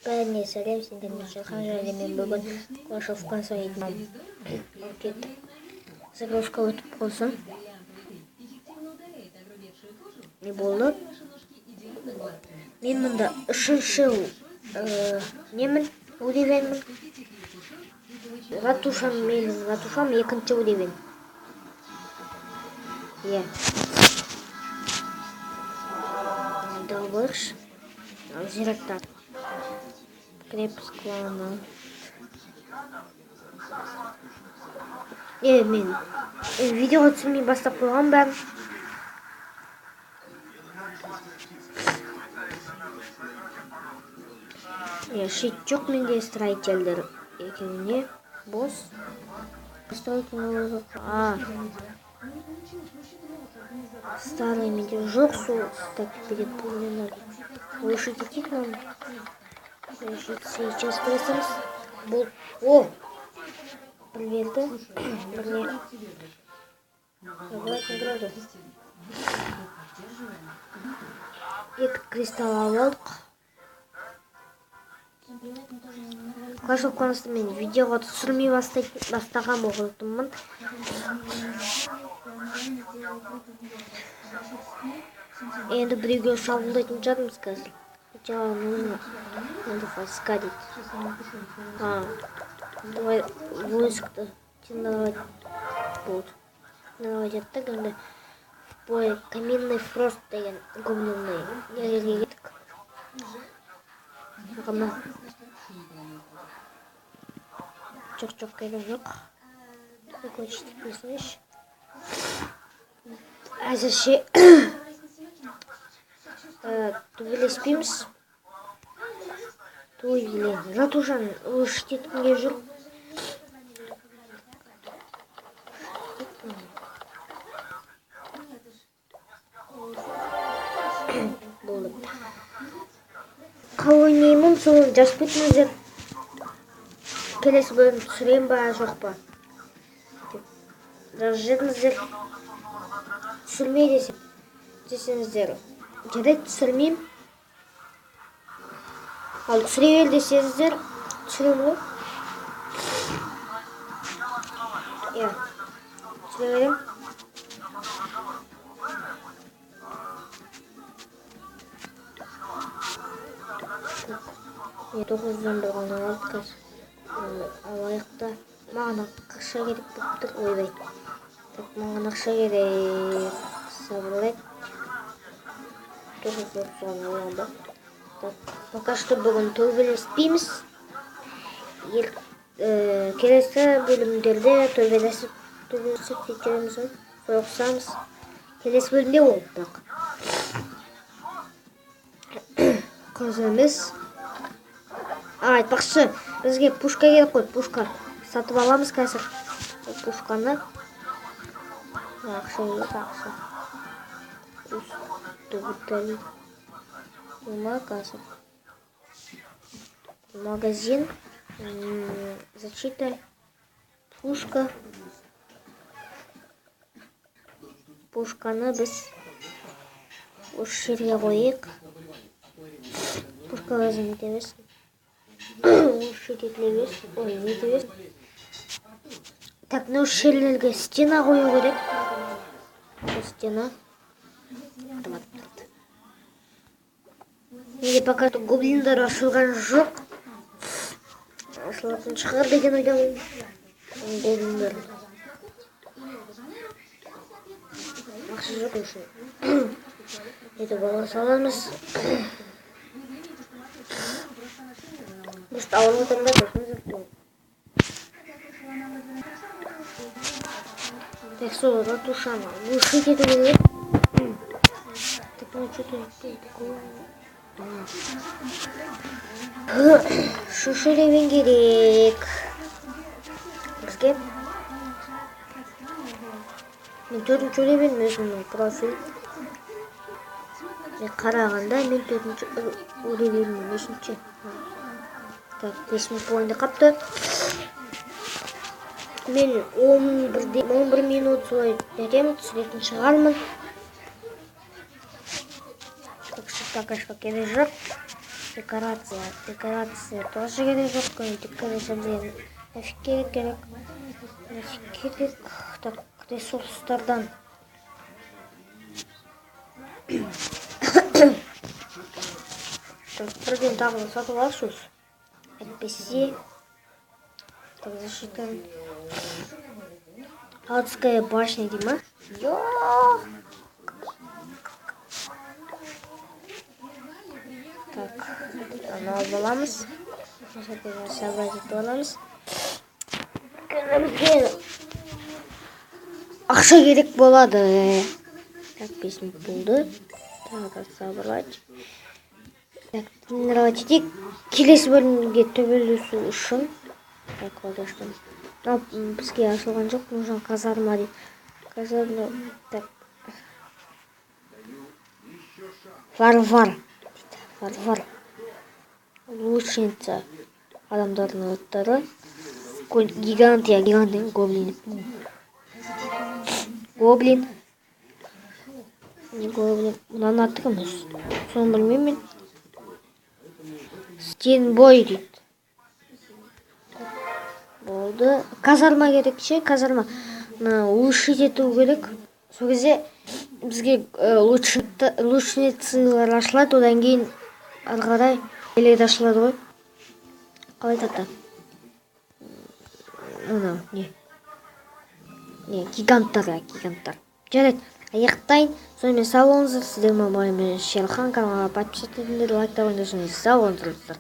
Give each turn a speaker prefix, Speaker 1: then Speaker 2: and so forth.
Speaker 1: Бәріне сәлем, сендермен жатқан және мен бүгін Clash of Clans ойнаймын. Загрузка өтіп болсын. Не болды? Мен мұнда үшінші немін удивенмін. Ратушам екінші удивен. Е. Далбырш. Зираттар. Крепость клана. Мен видеоға түсірмей бастап қойған бәрін. Шит жоқ менде строительдер екеуіне бос. Старый менде жоқ сол стак перед полным. Лучше идти к нам. Сейчас пресамыз. Бұл. О! Білверді. Бірне. Давай награду. Екі кристалл алдық. Clash of Clans'ты мен видеоға түсірмей бастаған болғанмын. Енді біреуге шабуылдайтын жатырмыз қазір. Сначала нужно поискать. Давай войск-то тяновать будут. Тяновать оттак, енді в бой каменный фрост деген гоблинный. Я Жоқ керек жоқ. Көчтіп қойсайшы. Әзірше төбелеспейміз. Ратушан өшітеткенге жүр. Болды. Қалай ойнаймын, соны жазып кетіңіздер. Келесі бөлім түсірем ба, жоқ па? Жазыңыздар. Түсірмей десеңіздер. Жарайды, түсірмеймін. Ал түсірейін десеңіздер, түсірем ғой. Иә. Түсірем. Мен 9-дан бір ғана алып қазір. Алайықта маған ақша керек болып тұр. Ойбай. Маған ақша керек. Сабырлайық. 9-дан ғана алған ба. Пока что бүгін төбелеспейміз. Келесі бөлімдерде төбелесіп кетеміз. Соғысамыз. Келесі бөлімде ол бірақ. Қазымыз. Айтпақшы, бізге пушка керек қой, пушка. Сатып аламыз қазір. Пушканы. Ақша керек, ақша. Үсті қазір. Магазин. Защита. Пушка. Пушканы біз осы жерге қойық. Пушка лазым етеміз. Осы кетілеміз. Ой, не етеміз. Так, осы жерлерге стена қою керек. Стена. Неге пока гоблиндар ашылған жоқ. Ашылатын шығар деген ойдамын. Гоблиндар. Ақша жоқ үшін. Еді бала саламыз. Просто ауыр отырында көрсін зірттің. Так, сол, ратушан. Уши кету керек. Так, ну, что-то такое. Шушы левен керек. Бізге. Мен 4-ші левен өзімнің профиль. Қарағанда мен 4-ші левенмін үшінші. Так, 5 минут бойында қапты. Мен 11 минут солай жетемін, түсіретін шығармын. Так что пока что керек жоқ. Декорация тоже керек жоқ. Декорация нафиг керек. Так, ресурстардан. Бірден тағы сатып алышыз. Әйтпесе. Так, защита. Адская башня дей ма? Жоқ. Так, аны алып аламыз. Собрать етіп аламыз. Бізге ақша керек болады. Так, 5 минут болды. Так, собрать. Так, тренировать етейік. Келесі бөлімге төбелесу үшін. Так, воздушный. Бізге ашылған жоқ. Нужен казарма дейді. Казарма. Так. Варвар. Варвар. Лучница. Адамдардың аттары. Гигант, гоблин. Гоблин. Не гоблин. Мынаның аты кім? Соны білмеймін. Стенбой дейді. Болды. Казарма керек ше, казарма. Улучшить ету керек. Сол кезде бізге лучницалар ашылады, одан кейін ары қарай еледі ашылады ғой. Қалай айтады? Гиганттар. Жарайды, аяқтайын. Сонымен сау болыңыздар. Сіздер ме Шерхан каналға подписчик етіңдер, лайк та қойыңдар. Сау болыңыздар.